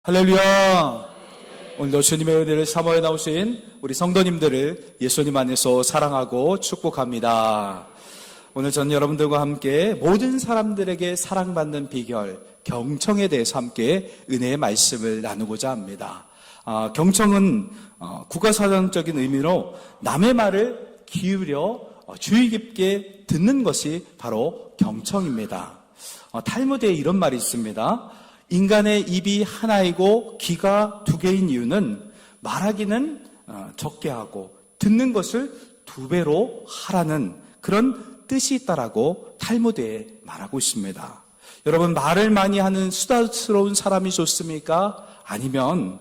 할렐루야! 오늘도 주님의 은혜를 사모해 나오신 우리 성도님들을 예수님 안에서 사랑하고 축복합니다. 오늘 저는 여러분들과 함께 모든 사람들에게 사랑받는 비결, 경청에 대해서 함께 은혜의 말씀을 나누고자 합니다. 경청은 국가사전적인 의미로 남의 말을 기울여 주의 깊게 듣는 것이 바로 경청입니다. 탈무드에 이런 말이 있습니다. 인간의 입이 하나이고 귀가 두 개인 이유는 말하기는 적게 하고 듣는 것을 두 배로 하라는 그런 뜻이 있다라고 탈무드에 말하고 있습니다. 여러분, 말을 많이 하는 수다스러운 사람이 좋습니까? 아니면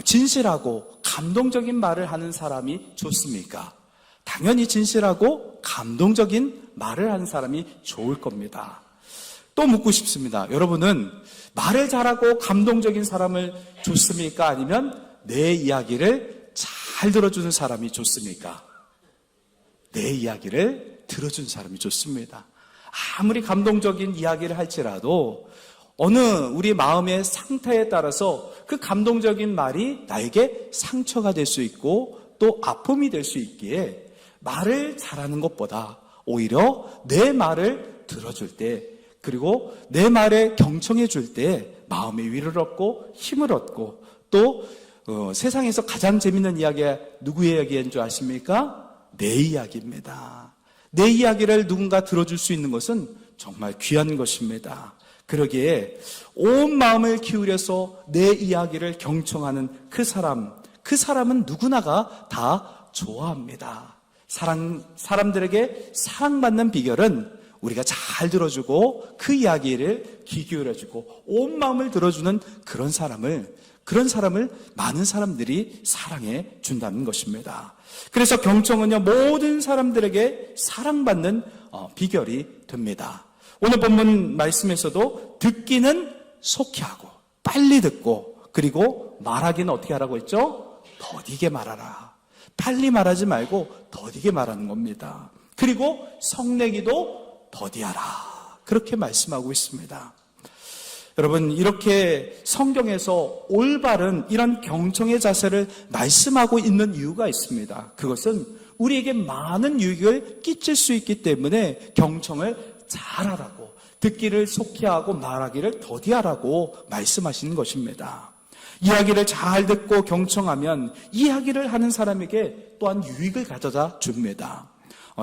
진실하고 감동적인 말을 하는 사람이 좋습니까? 당연히 진실하고 감동적인 말을 하는 사람이 좋을 겁니다. 또 묻고 싶습니다. 여러분은 말을 잘하고 감동적인 사람을 좋습니까? 아니면 내 이야기를 잘 들어주는 사람이 좋습니까? 내 이야기를 들어주는 사람이 좋습니다. 아무리 감동적인 이야기를 할지라도 어느 우리 마음의 상태에 따라서 그 감동적인 말이 나에게 상처가 될 수 있고 또 아픔이 될 수 있기에 말을 잘하는 것보다 오히려 내 말을 들어줄 때, 그리고 내 말에 경청해 줄 때 마음의 위로를 얻고 힘을 얻고 또 세상에서 가장 재밌는 이야기가 누구의 이야기인 줄 아십니까? 내 이야기입니다. 내 이야기를 누군가 들어줄 수 있는 것은 정말 귀한 것입니다. 그러기에 온 마음을 기울여서 내 이야기를 경청하는 그 사람은 누구나가 다 좋아합니다. 사람들에게 사랑받는 비결은 우리가 잘 들어주고 그 이야기를 귀 기울여주고 온 마음을 들어주는 그런 사람을 많은 사람들이 사랑해 준다는 것입니다. 그래서 경청은요, 모든 사람들에게 사랑받는 비결이 됩니다. 오늘 본문 말씀에서도 듣기는 속히 하고 빨리 듣고, 그리고 말하기는 어떻게 하라고 했죠? 더디게 말하라. 빨리 말하지 말고 더디게 말하는 겁니다. 그리고 성내기도 더디하라. 그렇게 말씀하고 있습니다. 여러분, 이렇게 성경에서 올바른 이런 경청의 자세를 말씀하고 있는 이유가 있습니다. 그것은 우리에게 많은 유익을 끼칠 수 있기 때문에 경청을 잘하라고, 듣기를 속히 하고 말하기를 더디하라고 말씀하시는 것입니다. 이야기를 잘 듣고 경청하면 이야기를 하는 사람에게 또한 유익을 가져다 줍니다.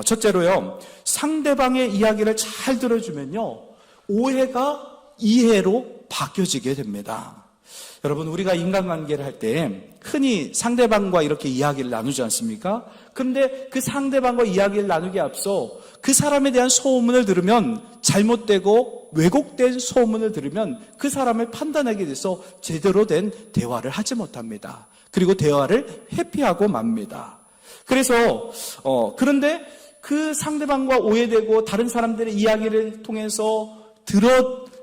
첫째로요, 상대방의 이야기를 잘 들어주면요, 오해가 이해로 바뀌어지게 됩니다. 여러분, 우리가 인간관계를 할 때 흔히 상대방과 이렇게 이야기를 나누지 않습니까? 그런데 그 상대방과 이야기를 나누기에 앞서 그 사람에 대한 소문을 들으면, 잘못되고 왜곡된 소문을 들으면 그 사람을 판단하게 돼서 제대로 된 대화를 하지 못합니다. 그리고 대화를 회피하고 맙니다. 그래서 그런데 그 상대방과 오해되고 다른 사람들의 이야기를 통해서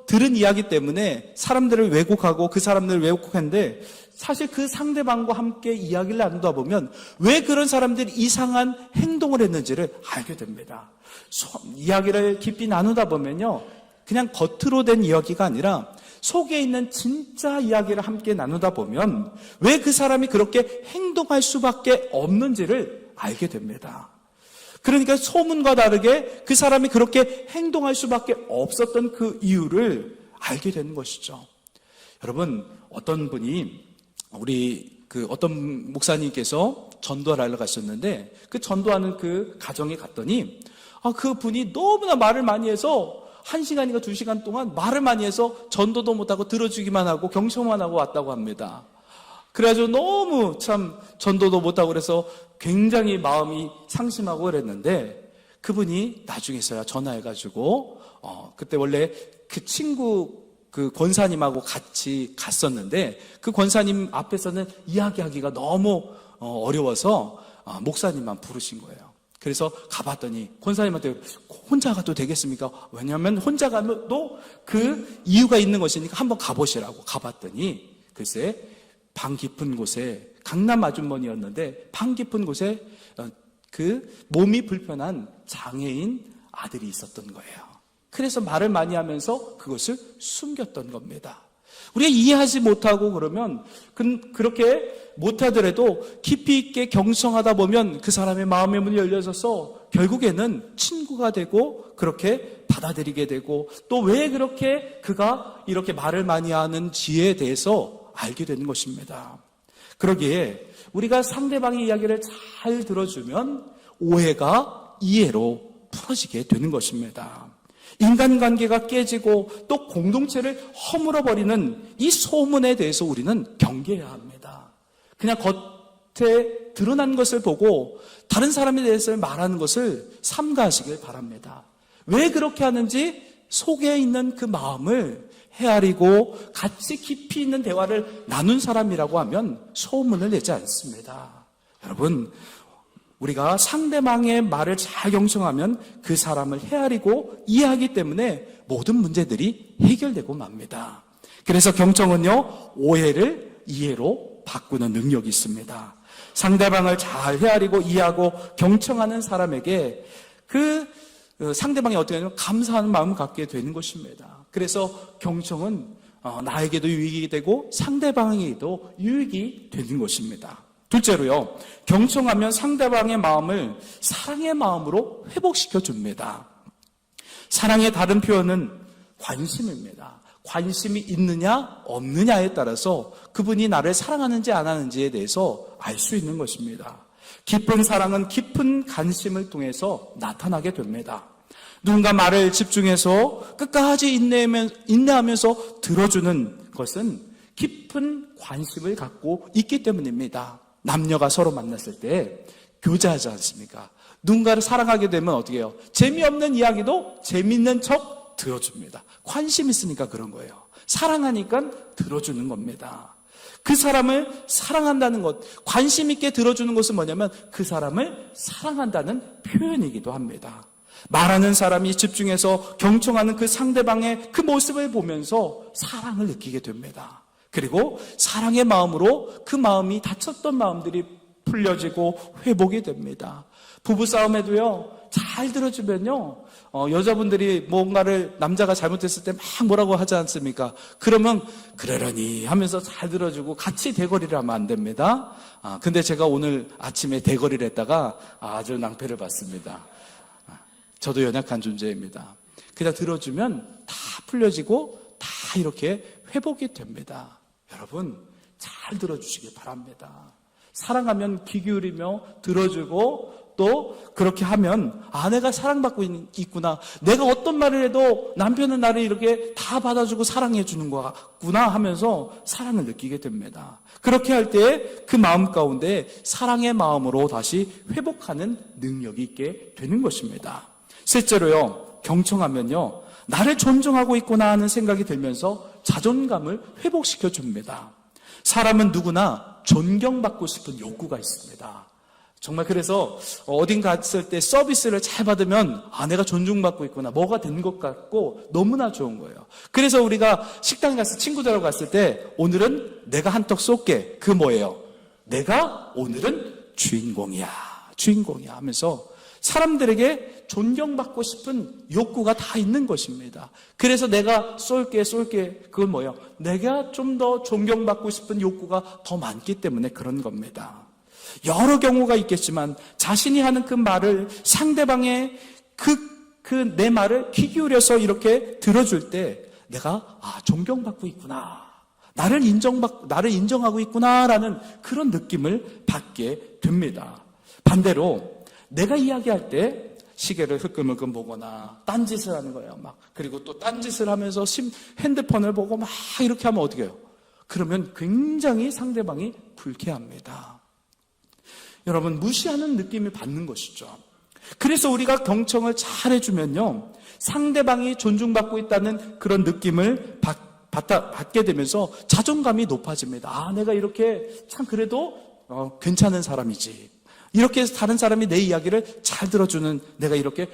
들은 이야기 때문에 사람들을 왜곡하고 그 사람들을 왜곡했는데, 사실 그 상대방과 함께 이야기를 나누다 보면 왜 그런 사람들이 이상한 행동을 했는지를 알게 됩니다. 이야기를 깊이 나누다 보면요, 그냥 겉으로 된 이야기가 아니라 속에 있는 진짜 이야기를 함께 나누다 보면 왜 그 사람이 그렇게 행동할 수밖에 없는지를 알게 됩니다. 그러니까 소문과 다르게 그 사람이 그렇게 행동할 수밖에 없었던 그 이유를 알게 되는 것이죠. 여러분, 어떤 분이 어떤 목사님께서 전도를 하러 갔었는데, 그 전도하는 그 가정에 갔더니 그 분이 너무나 말을 많이 해서 1시간인가 2시간 동안 말을 많이 해서 전도도 못하고 들어주기만 하고 경청만 하고 왔다고 합니다. 그래가지고 너무 참 전도도 못하고 그래서 굉장히 마음이 상심하고 그랬는데, 그분이 나중에서야 전화해가지고 그때 원래 그 친구 그 권사님하고 같이 갔었는데, 그 권사님 앞에서는 이야기하기가 너무 어려워서 목사님만 부르신 거예요. 그래서 가봤더니 권사님한테 혼자 가도 되겠습니까? 왜냐하면 혼자 가도 그 이유가 있는 것이니까 한번 가보시라고. 가봤더니 글쎄 방 깊은 곳에, 강남 아주머니였는데 방 깊은 곳에 그 몸이 불편한 장애인 아들이 있었던 거예요. 그래서 말을 많이 하면서 그것을 숨겼던 겁니다. 우리가 이해하지 못하고 그러면 그렇게 못하더라도 깊이 있게 경청하다 보면 그 사람의 마음의 문이 열려져서 결국에는 친구가 되고 그렇게 받아들이게 되고 또 왜 그렇게 그가 이렇게 말을 많이 하는지에 대해서 알게 되는 것입니다. 그러기에 우리가 상대방의 이야기를 잘 들어주면 오해가 이해로 풀어지게 되는 것입니다. 인간관계가 깨지고 또 공동체를 허물어버리는 이 소문에 대해서 우리는 경계해야 합니다. 그냥 겉에 드러난 것을 보고 다른 사람에 대해서 말하는 것을 삼가하시길 바랍니다. 왜 그렇게 하는지 속에 있는 그 마음을 헤아리고 같이 깊이 있는 대화를 나눈 사람이라고 하면 소문을 내지 않습니다. 여러분, 우리가 상대방의 말을 잘 경청하면 그 사람을 헤아리고 이해하기 때문에 모든 문제들이 해결되고 맙니다. 그래서 경청은요, 오해를 이해로 바꾸는 능력이 있습니다. 상대방을 잘 헤아리고 이해하고 경청하는 사람에게 그 상대방이 어떻게 하냐면 감사하는 마음을 갖게 되는 것입니다. 그래서 경청은 나에게도 유익이 되고 상대방에게도 유익이 되는 것입니다. 둘째로요, 경청하면 상대방의 마음을 사랑의 마음으로 회복시켜 줍니다. 사랑의 다른 표현은 관심입니다. 관심이 있느냐 없느냐에 따라서 그분이 나를 사랑하는지 안 하는지에 대해서 알 수 있는 것입니다. 깊은 사랑은 깊은 관심을 통해서 나타나게 됩니다. 누군가 말을 집중해서 끝까지 인내하면서 들어주는 것은 깊은 관심을 갖고 있기 때문입니다. 남녀가 서로 만났을 때 교제하지 않습니까? 누군가를 사랑하게 되면 어떻게 해요? 재미없는 이야기도 재미있는 척 들어줍니다. 관심 있으니까 그런 거예요. 사랑하니까 들어주는 겁니다. 그 사람을 사랑한다는 것, 관심 있게 들어주는 것은 뭐냐면 그 사람을 사랑한다는 표현이기도 합니다. 말하는 사람이 집중해서 경청하는 그 상대방의 그 모습을 보면서 사랑을 느끼게 됩니다. 그리고 사랑의 마음으로 그 마음이 다쳤던 마음들이 풀려지고 회복이 됩니다. 부부싸움에도요, 잘 들어주면요, 여자분들이 뭔가를 남자가 잘못했을 때 막 뭐라고 하지 않습니까? 그러면 그러려니 하면서 잘 들어주고 같이 대거리를 하면 안 됩니다. 근데 제가 오늘 아침에 대거리를 했다가 아주 낭패를 봤습니다. 저도 연약한 존재입니다. 그냥 들어주면 다 풀려지고 다 이렇게 회복이 됩니다. 여러분, 잘 들어주시기 바랍니다. 사랑하면 귀 기울이며 들어주고 또 그렇게 하면 내가 사랑받고 있구나. 내가 어떤 말을 해도 남편은 나를 이렇게 다 받아주고 사랑해 주는 거구나 하면서 사랑을 느끼게 됩니다. 그렇게 할 때 그 마음 가운데 사랑의 마음으로 다시 회복하는 능력이 있게 되는 것입니다. 셋째로요, 경청하면요, 나를 존중하고 있구나 하는 생각이 들면서 자존감을 회복시켜 줍니다. 사람은 누구나 존경받고 싶은 욕구가 있습니다. 정말 그래서 어딘 갔을 때 서비스를 잘 받으면 내가 존중받고 있구나, 뭐가 된 것 같고 너무나 좋은 거예요. 그래서 우리가 식당에 가서 친구들하고 갔을 때 오늘은 내가 한턱 쏠게. 그 뭐예요? 내가 오늘은 주인공이야 하면서 사람들에게 존경받고 싶은 욕구가 다 있는 것입니다. 그래서 내가 쏠게 그건 뭐예요? 내가 좀 더 존경받고 싶은 욕구가 더 많기 때문에 그런 겁니다. 여러 경우가 있겠지만 자신이 하는 그 말을 상대방의 내 말을 귀 기울여서 이렇게 들어줄 때 내가 존경받고 있구나, 나를 인정하고 있구나라는 그런 느낌을 받게 됩니다. 반대로 내가 이야기할 때 시계를 흘끔흘끔 보거나 딴짓을 하는 거예요. 그리고 또 딴짓을 하면서 핸드폰을 보고 막 이렇게 하면 어떻게 해요? 그러면 굉장히 상대방이 불쾌합니다. 여러분, 무시하는 느낌을 받는 것이죠. 그래서 우리가 경청을 잘 해주면요, 상대방이 존중받고 있다는 그런 느낌을 받게 되면서 자존감이 높아집니다. 내가 이렇게 참 그래도 괜찮은 사람이지. 이렇게 해서 다른 사람이 내 이야기를 잘 들어주는 내가 이렇게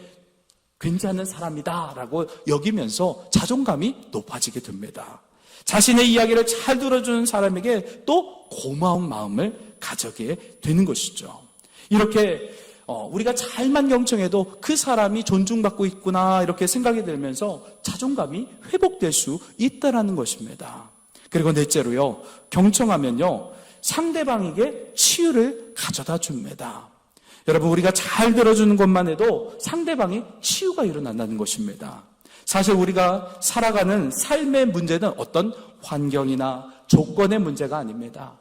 괜찮은 사람이다라고 여기면서 자존감이 높아지게 됩니다. 자신의 이야기를 잘 들어주는 사람에게 또 고마운 마음을 가지게 되는 것이죠. 이렇게 우리가 잘만 경청해도 그 사람이 존중받고 있구나 이렇게 생각이 들면서 자존감이 회복될 수 있다라는 것입니다. 그리고 넷째로요, 경청하면요, 상대방에게 치유를 가져다 줍니다. 여러분, 우리가 잘 들어주는 것만 해도 상대방이 치유가 일어난다는 것입니다. 사실 우리가 살아가는 삶의 문제는 어떤 환경이나 조건의 문제가 아닙니다.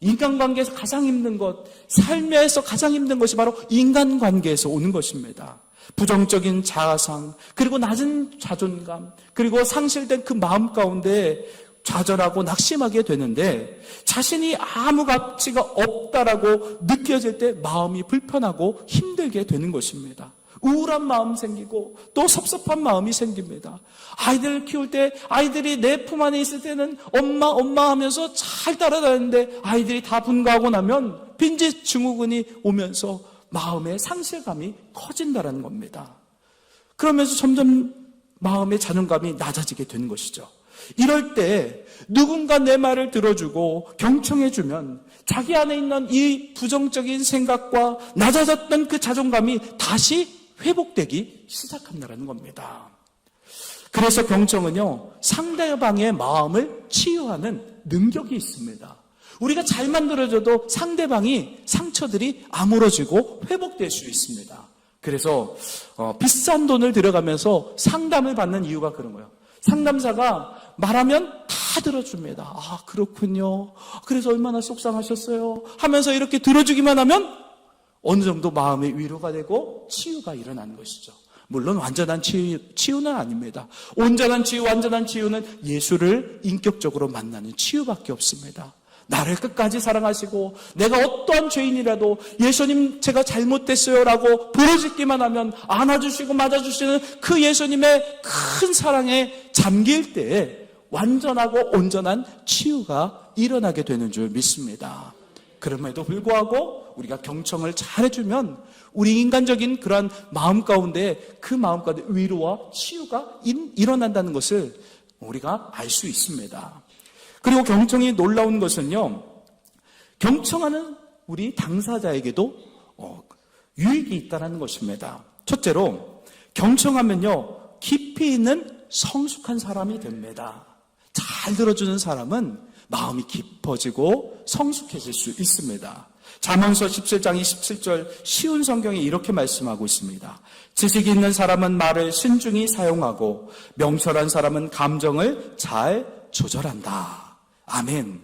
인간관계에서 가장 힘든 것, 삶에서 가장 힘든 것이 바로 인간관계에서 오는 것입니다. 부정적인 자아상, 그리고 낮은 자존감, 그리고 상실된 그 마음 가운데 좌절하고 낙심하게 되는데, 자신이 아무 가치가 없다라고 느껴질 때 마음이 불편하고 힘들게 되는 것입니다. 우울한 마음 생기고 또 섭섭한 마음이 생깁니다. 아이들을 키울 때 아이들이 내 품 안에 있을 때는 엄마 하면서 잘 따라다니는데 아이들이 다 분가하고 나면 빈집 증후군이 오면서 마음의 상실감이 커진다는 겁니다. 그러면서 점점 마음의 자존감이 낮아지게 되는 것이죠. 이럴 때 누군가 내 말을 들어주고 경청해주면 자기 안에 있는 이 부정적인 생각과 낮아졌던 그 자존감이 다시 회복되기 시작한다는 겁니다. 그래서 경청은요, 상대방의 마음을 치유하는 능력이 있습니다. 우리가 잘만 들어줘도 상대방이 상처들이 아물어지고 회복될 수 있습니다. 그래서 비싼 돈을 들여가면서 상담을 받는 이유가 그런 거예요. 상담사가 말하면 다 들어줍니다. 아, 그렇군요. 그래서 얼마나 속상하셨어요 하면서 이렇게 들어주기만 하면 어느 정도 마음의 위로가 되고 치유가 일어나는 것이죠. 물론 완전한 치유는 아닙니다. 온전한 치유, 완전한 치유는 예수를 인격적으로 만나는 치유밖에 없습니다. 나를 끝까지 사랑하시고 내가 어떠한 죄인이라도 예수님 제가 잘못됐어요 라고 부르짖기만 하면 안아주시고 맞아주시는 그 예수님의 큰 사랑에 잠길 때에 완전하고 온전한 치유가 일어나게 되는 줄 믿습니다. 그럼에도 불구하고 우리가 경청을 잘해주면 우리 인간적인 그러한 마음 가운데 그 마음 가운데 위로와 치유가 일어난다는 것을 우리가 알 수 있습니다. 그리고 경청이 놀라운 것은요, 경청하는 우리 당사자에게도 유익이 있다는 것입니다. 첫째로 경청하면요, 깊이 있는 성숙한 사람이 됩니다. 잘 들어주는 사람은 마음이 깊어지고 성숙해질 수 있습니다. 잠언서 17장 27절 쉬운 성경에 이렇게 말씀하고 있습니다. 지식이 있는 사람은 말을 신중히 사용하고 명철한 사람은 감정을 잘 조절한다. 아멘.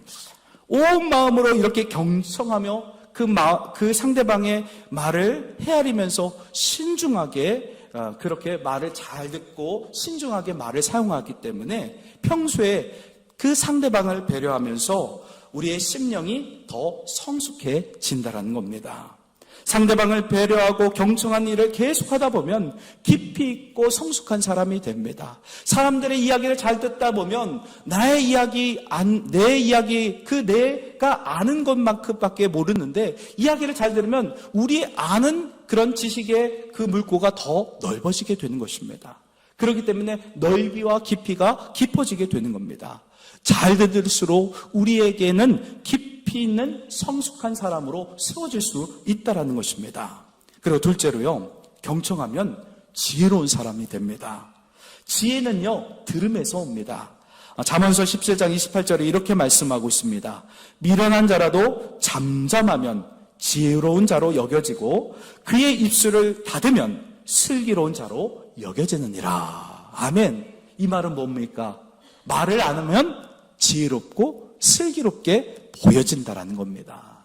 온 마음으로 이렇게 경청하며 그 상대방의 말을 헤아리면서 신중하게 그렇게 말을 잘 듣고 신중하게 말을 사용하기 때문에 평소에 그 상대방을 배려하면서 우리의 심령이 더 성숙해진다는 겁니다. 상대방을 배려하고 경청한 일을 계속하다 보면 깊이 있고 성숙한 사람이 됩니다. 사람들의 이야기를 잘 듣다 보면 내 이야기, 내가 아는 것만큼밖에 모르는데 이야기를 잘 들으면 우리 아는 그런 지식의 그 물고가 더 넓어지게 되는 것입니다. 그렇기 때문에 넓이와 깊이가 깊어지게 되는 겁니다. 잘 들을수록 우리에게는 깊이 있는 성숙한 사람으로 세워질 수 있다는 것입니다. 그리고 둘째로요, 경청하면 지혜로운 사람이 됩니다. 지혜는요, 들음에서 옵니다. 잠언서 17장 28절에 이렇게 말씀하고 있습니다. 미련한 자라도 잠잠하면 지혜로운 자로 여겨지고 그의 입술을 닫으면 슬기로운 자로 여겨지느니라. 아멘. 이 말은 뭡니까? 말을 안 하면 지혜롭고 슬기롭게 보여진다라는 겁니다.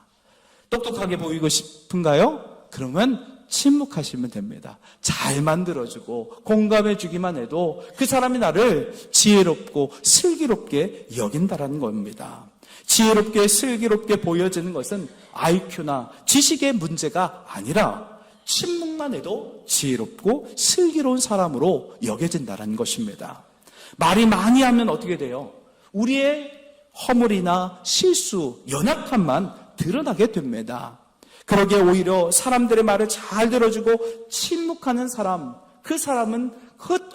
똑똑하게 보이고 싶은가요? 그러면 침묵하시면 됩니다. 잘 만들어주고 공감해주기만 해도 그 사람이 나를 지혜롭고 슬기롭게 여긴다라는 겁니다. 지혜롭게 슬기롭게 보여지는 것은 IQ나 지식의 문제가 아니라 침묵만 해도 지혜롭고 슬기로운 사람으로 여겨진다는 것입니다. 말이 많이 하면 어떻게 돼요? 우리의 허물이나 실수, 연약함만 드러나게 됩니다. 그러기에 오히려 사람들의 말을 잘 들어주고 침묵하는 사람, 그 사람은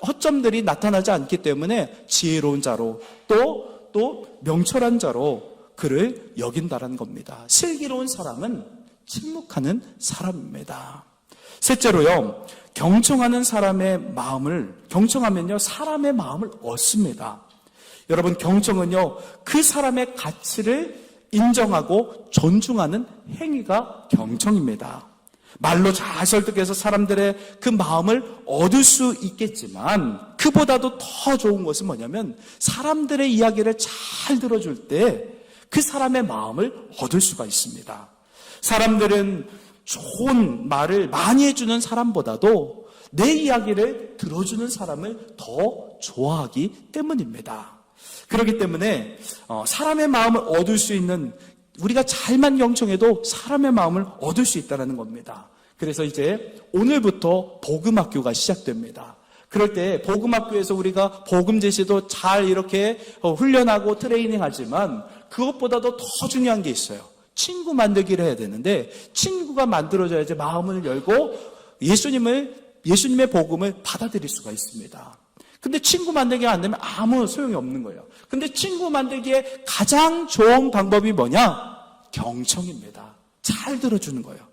허점들이 나타나지 않기 때문에 지혜로운 자로 또 명철한 자로 그를 여긴다는 겁니다. 슬기로운 사람은 침묵하는 사람입니다. 셋째로요, 경청하면요, 사람의 마음을 얻습니다. 여러분, 경청은요, 그 사람의 가치를 인정하고 존중하는 행위가 경청입니다. 말로 잘 설득해서 사람들의 그 마음을 얻을 수 있겠지만 그보다도 더 좋은 것은 뭐냐면 사람들의 이야기를 잘 들어줄 때 그 사람의 마음을 얻을 수가 있습니다. 사람들은 좋은 말을 많이 해주는 사람보다도 내 이야기를 들어주는 사람을 더 좋아하기 때문입니다. 그렇기 때문에 사람의 마음을 얻을 수 있는, 우리가 잘만 경청해도 사람의 마음을 얻을 수 있다는 겁니다. 그래서 이제 오늘부터 복음학교가 시작됩니다. 그럴 때 복음학교에서 우리가 복음 제시도 잘 이렇게 훈련하고 트레이닝하지만 그것보다도 더 중요한 게 있어요. 친구 만들기를 해야 되는데 친구가 만들어져야지 마음을 열고 예수님의 복음을 받아들일 수가 있습니다. 근데 친구 만들기가 안 되면 아무 소용이 없는 거예요. 근데 친구 만들기에 가장 좋은 방법이 뭐냐? 경청입니다. 잘 들어주는 거예요.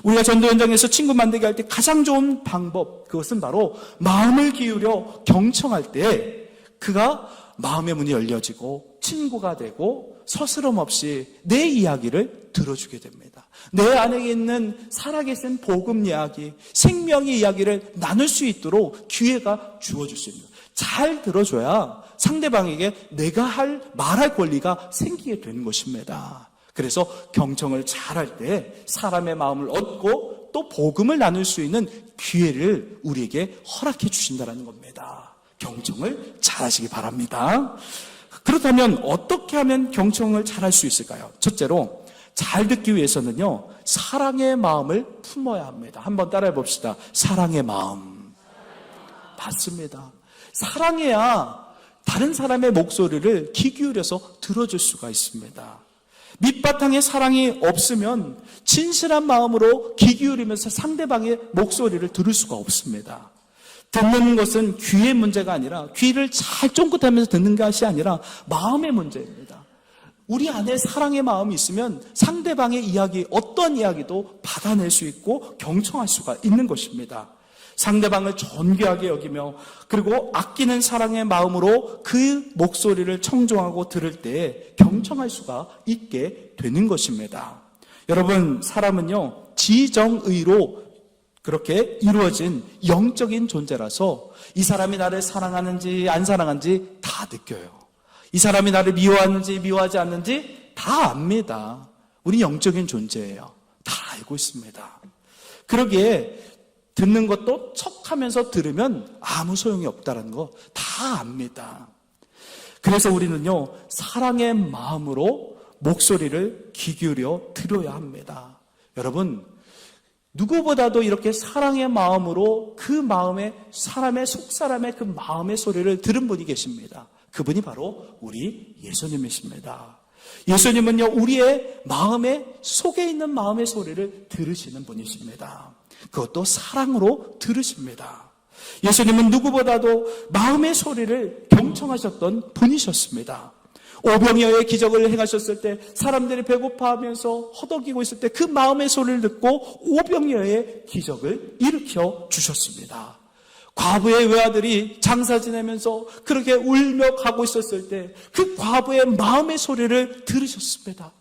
우리가 전도 현장에서 친구 만들기 할 때 가장 좋은 방법, 그것은 바로 마음을 기울여 경청할 때 그가 마음의 문이 열려지고 친구가 되고 서스럼 없이 내 이야기를 들어주게 됩니다. 내 안에 있는 살아계신 복음 이야기, 생명의 이야기를 나눌 수 있도록 기회가 주어질 수 있는 거예요. 잘 들어줘야 상대방에게 내가 말할 권리가 생기게 되는 것입니다. 그래서 경청을 잘할 때 사람의 마음을 얻고 또 복음을 나눌 수 있는 기회를 우리에게 허락해 주신다는 겁니다. 경청을 잘하시기 바랍니다. 그렇다면 어떻게 하면 경청을 잘할 수 있을까요? 첫째로 잘 듣기 위해서는요, 사랑의 마음을 품어야 합니다. 한번 따라해 봅시다. 사랑의 마음. 맞습니다. 사랑해야 다른 사람의 목소리를 귀 기울여서 들어줄 수가 있습니다. 밑바탕에 사랑이 없으면 진실한 마음으로 귀 기울이면서 상대방의 목소리를 들을 수가 없습니다. 듣는 것은 귀의 문제가 아니라 귀를 잘 쫑긋하면서 듣는 것이 아니라 마음의 문제입니다. 우리 안에 사랑의 마음이 있으면 상대방의 이야기, 어떤 이야기도 받아낼 수 있고 경청할 수가 있는 것입니다. 상대방을 존귀하게 여기며 그리고 아끼는 사랑의 마음으로 그 목소리를 청종하고 들을 때 경청할 수가 있게 되는 것입니다. 여러분, 사람은요, 지정의로 그렇게 이루어진 영적인 존재라서 이 사람이 나를 사랑하는지 안 사랑하는지 다 느껴요. 이 사람이 나를 미워하는지 미워하지 않는지 다 압니다. 우리 영적인 존재예요. 다 알고 있습니다. 그러기에 듣는 것도 척하면서 들으면 아무 소용이 없다는 거 다 압니다. 그래서 우리는요, 사랑의 마음으로 목소리를 귀 기울여 들어야 합니다. 여러분, 누구보다도 이렇게 사랑의 마음으로 그 마음의 사람의 속사람의 그 마음의 소리를 들은 분이 계십니다. 그분이 바로 우리 예수님이십니다. 예수님은요, 우리의 마음의 속에 있는 마음의 소리를 들으시는 분이십니다. 그것도 사랑으로 들으십니다. 예수님은 누구보다도 마음의 소리를 경청하셨던 분이셨습니다. 오병이어의 기적을 행하셨을 때 사람들이 배고파하면서 허덕이고 있을 때 그 마음의 소리를 듣고 오병이어의 기적을 일으켜 주셨습니다. 과부의 외아들이 장사 지내면서 그렇게 울며 가고 있었을 때 그 과부의 마음의 소리를 들으셨습니다.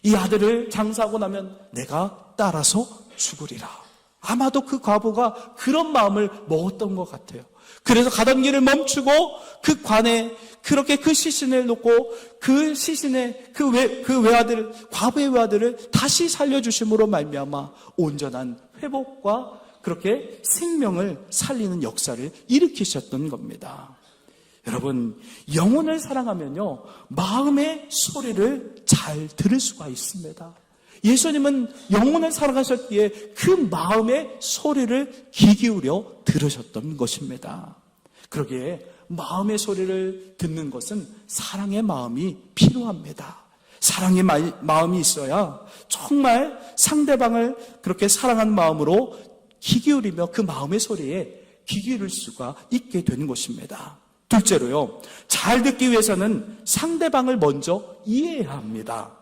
이 아들을 장사하고 나면 내가 따라서 죽으리라. 아마도 그 과부가 그런 마음을 먹었던 것 같아요. 그래서 가던 길을 멈추고 그 관에 그렇게 그 시신을 놓고 그 시신의 그 외아들, 과부의 외아들을 다시 살려주심으로 말미암아 온전한 회복과 그렇게 생명을 살리는 역사를 일으키셨던 겁니다. 여러분, 영혼을 사랑하면요, 마음의 소리를 잘 들을 수가 있습니다. 예수님은 영혼을 사랑하셨기에 그 마음의 소리를 귀 기울여 들으셨던 것입니다. 그러기에 마음의 소리를 듣는 것은 사랑의 마음이 필요합니다. 사랑의 마음이 있어야 정말 상대방을 그렇게 사랑하는 마음으로 귀 기울이며 그 마음의 소리에 귀 기울일 수가 있게 되는 것입니다. 둘째로요, 잘 듣기 위해서는 상대방을 먼저 이해해야 합니다.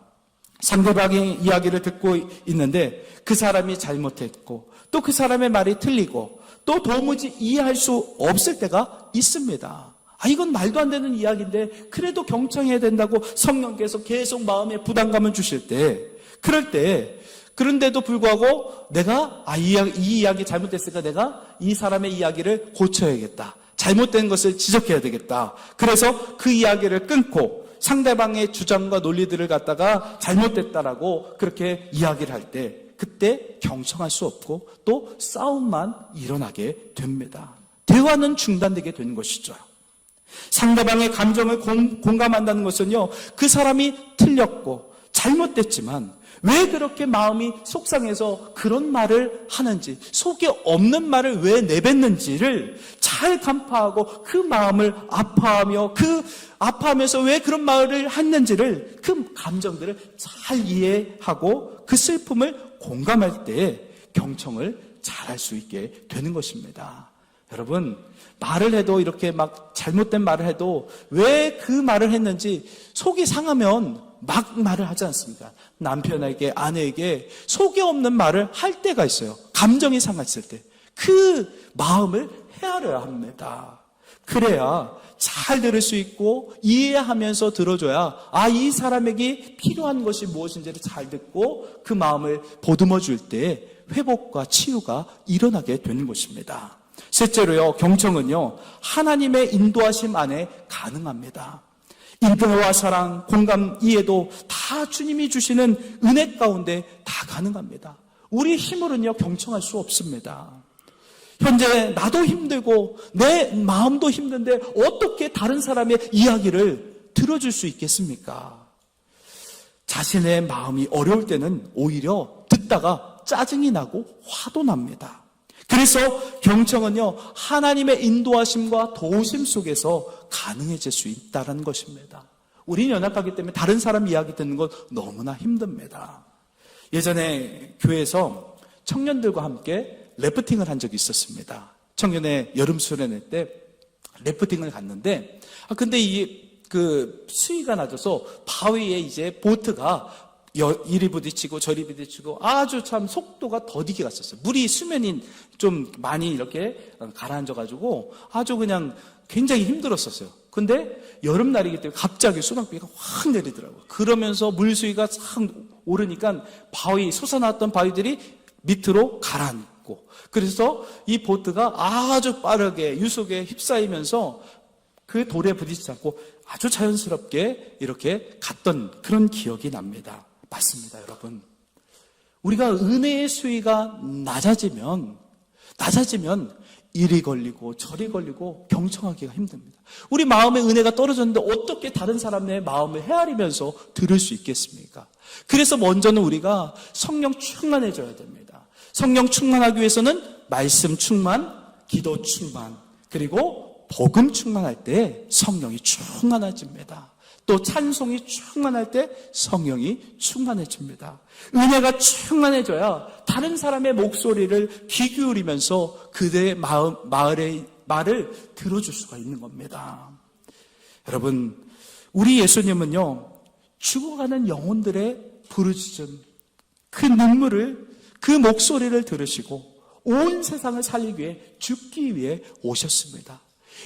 상대방의 이야기를 듣고 있는데 그 사람이 잘못했고 또 그 사람의 말이 틀리고 또 도무지 이해할 수 없을 때가 있습니다. 이건 말도 안 되는 이야기인데 그래도 경청해야 된다고 성령께서 계속 마음에 부담감을 주실 때, 그럴 때, 그런데도 불구하고 내가 이 이야기 잘못됐으니까 내가 이 사람의 이야기를 고쳐야겠다. 잘못된 것을 지적해야 되겠다. 그래서 그 이야기를 끊고 상대방의 주장과 논리들을 갖다가 잘못됐다라고 그렇게 이야기를 할 때, 그때 경청할 수 없고 또 싸움만 일어나게 됩니다. 대화는 중단되게 되는 것이죠. 상대방의 감정을 공감한다는 것은요, 그 사람이 틀렸고 잘못됐지만 왜 그렇게 마음이 속상해서 그런 말을 하는지, 속에 없는 말을 왜 내뱉는지를 잘 간파하고 그 마음을 아파하면서 왜 그런 말을 했는지를, 그 감정들을 잘 이해하고 그 슬픔을 공감할 때 경청을 잘할 수 있게 되는 것입니다. 여러분, 말을 해도 이렇게 막 잘못된 말을 해도 왜 그 말을 했는지 속이 상하면 막 말을 하지 않습니까? 남편에게, 아내에게 속에 없는 말을 할 때가 있어요. 감정이 상했을 때. 그 마음을 헤아려야 합니다. 그래야 잘 들을 수 있고 이해하면서 들어줘야 이 사람에게 필요한 것이 무엇인지를 잘 듣고 그 마음을 보듬어 줄 때 회복과 치유가 일어나게 되는 것입니다. 셋째로요, 경청은요, 하나님의 인도하심 안에 가능합니다. 인내와 사랑, 공감, 이해도 다 주님이 주시는 은혜 가운데 다 가능합니다. 우리 힘으로는요, 경청할 수 없습니다. 현재 나도 힘들고 내 마음도 힘든데 어떻게 다른 사람의 이야기를 들어줄 수 있겠습니까? 자신의 마음이 어려울 때는 오히려 듣다가 짜증이 나고 화도 납니다. 그래서 경청은요, 하나님의 인도하심과 도우심 속에서 가능해질 수 있다는 것입니다. 우리는 연약하기 때문에 다른 사람 이야기 듣는 건 너무나 힘듭니다. 예전에 교회에서 청년들과 함께 래프팅을 한 적이 있었습니다. 청년의 여름 수련회 때 래프팅을 갔는데, 근데 수위가 낮아서 바위에 이제 보트가 이리 부딪히고 저리 부딪히고 아주 참 속도가 더디게 갔었어요. 물이 수면이 좀 많이 이렇게 가라앉아가지고 아주 그냥 굉장히 힘들었었어요. 근데 여름날이기 때문에 갑자기 소낙비가 확 내리더라고요. 그러면서 물수위가 싹 오르니까 솟아났던 바위들이 밑으로 가라앉고, 그래서 이 보트가 아주 빠르게 유속에 휩싸이면서 그 돌에 부딪히지 않고 아주 자연스럽게 이렇게 갔던 그런 기억이 납니다. 맞습니다, 여러분. 우리가 은혜의 수위가 낮아지면 이리 걸리고 저리 걸리고 경청하기가 힘듭니다. 우리 마음의 은혜가 떨어졌는데 어떻게 다른 사람의 마음을 헤아리면서 들을 수 있겠습니까? 그래서 먼저는 우리가 성령 충만해져야 됩니다. 성령 충만하기 위해서는 말씀 충만, 기도 충만, 그리고 복음 충만할 때 성령이 충만해집니다. 또 찬송이 충만할 때 성령이 충만해집니다. 은혜가 충만해져야 다른 사람의 목소리를 귀 기울이면서 그들의 말을 들어줄 수가 있는 겁니다. 여러분, 우리 예수님은요, 죽어가는 영혼들의 부르짖음, 그 눈물을, 그 목소리를 들으시고 온 세상을 살리기 위해, 죽기 위해 오셨습니다.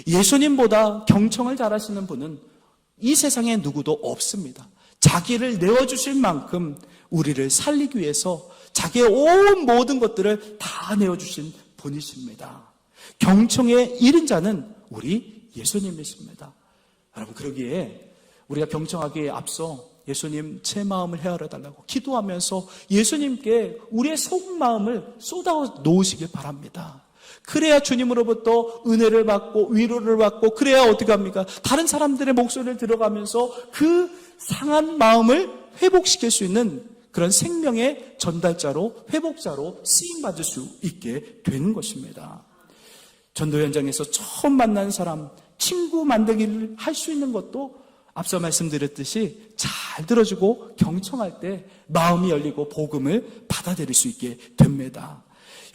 예수님보다 경청을 잘하시는 분은 이 세상에 누구도 없습니다. 자기를 내어주실 만큼 우리를 살리기 위해서 자기의 온 모든 것들을 다 내어주신 분이십니다. 경청에 이른 자는 우리 예수님이십니다. 여러분, 그러기에 우리가 경청하기에 앞서 예수님, 제 마음을 헤아려달라고 기도하면서 예수님께 우리의 속마음을 쏟아 놓으시길 바랍니다. 그래야 주님으로부터 은혜를 받고 위로를 받고, 그래야 어떻게 합니까? 다른 사람들의 목소리를 들어가면서 그 상한 마음을 회복시킬 수 있는 그런 생명의 전달자로, 회복자로 쓰임받을 수 있게 되는 것입니다. 전도 현장에서 처음 만난 사람, 친구 만들기를 할 수 있는 것도 앞서 말씀드렸듯이 잘 들어주고 경청할 때 마음이 열리고 복음을 받아들일 수 있게 됩니다.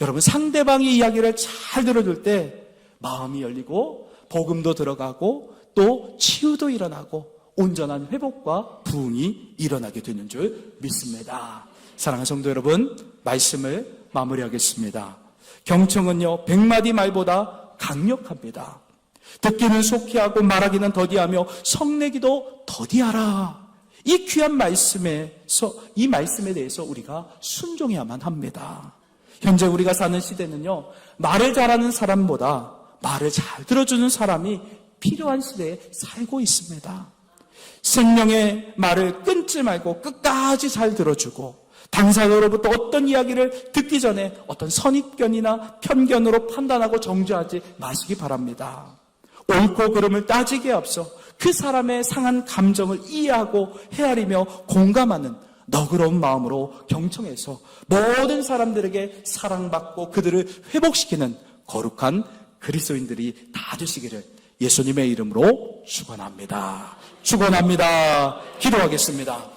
여러분, 상대방의 이야기를 잘 들어줄 때 마음이 열리고 복음도 들어가고 또 치유도 일어나고 온전한 회복과 부흥이 일어나게 되는 줄 믿습니다. 사랑하는 성도 여러분, 말씀을 마무리하겠습니다. 경청은요, 100마디 말보다 강력합니다. 듣기는 속히 하고 말하기는 더디하며 성내기도 더디하라. 이 귀한 이 말씀에 대해서 우리가 순종해야만 합니다. 현재 우리가 사는 시대는요, 말을 잘하는 사람보다 말을 잘 들어주는 사람이 필요한 시대에 살고 있습니다. 생명의 말을 끊지 말고 끝까지 잘 들어주고, 당사자로부터 어떤 이야기를 듣기 전에 어떤 선입견이나 편견으로 판단하고 정죄하지 마시기 바랍니다. 옳고 그름을 따지기에 앞서 그 사람의 상한 감정을 이해하고 헤아리며 공감하는 너그러운 마음으로 경청해서 모든 사람들에게 사랑받고 그들을 회복시키는 거룩한 그리스도인들이 다 되시기를 예수님의 이름으로 축원합니다. 축원합니다. 기도하겠습니다.